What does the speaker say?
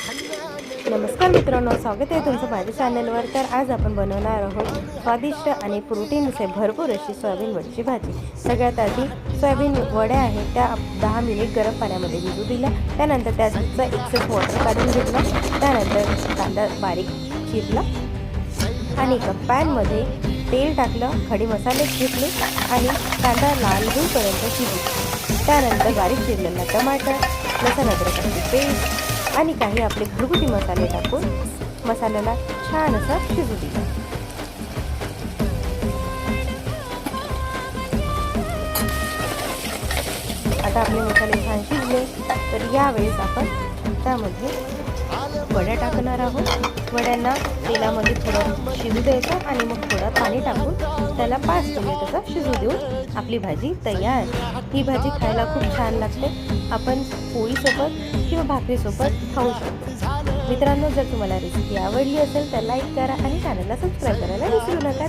नमस्कार मित्रांनो, स्वागत आहे तुमचं माझ्या चॅनलवर। तर आज आपण बनवणार आहोत स्वादिष्ट आणि प्रोटीनचे भरपूर अशी सोयाबीन वडीची भाजी। सगळ्यात आधी सोयाबीन वड्या आहेत त्या 10 मिनिट गरम पाण्यामध्ये भिजू दिल्या। त्यानंतर त्याचा एक्सेस वॉटर काढून घेतला। त्यानंतर कांदा बारीक चिरला आणि एका पॅनमध्ये तेल टाकलं, खडे मसाले घेतले आणि कांदा लाल होईपर्यंत शिजवला। त्यानंतर बारीक चिरलेला टमाटर, लसूण अद्रकाची पेस्ट आणि काही आपले घरगुती मसाले टाकून मसाल्याला छान असा शिजू दिला। आता आपले मसाले छान शिजले तर यावेळेस आपण त्यामध्ये वड्या टाकणार आहोत। वड्यांना तेलामध्ये थोडं शिजू द्यायचं आणि मग थोडं पाणी टाकून त्याला 5 मिनिट असा शिजू देऊन आपली भाजी तयार। ही भाजी खायला खूप छान लागते। आपण पोळीसोबत किंवा भाकरीसोबत खाऊ शकतो। मित्रांनो, जर तुम्हाला रेसिपी आवडली असेल तर लाईक करा आणि चॅनलला सबस्क्राईब करायला विसरू नका।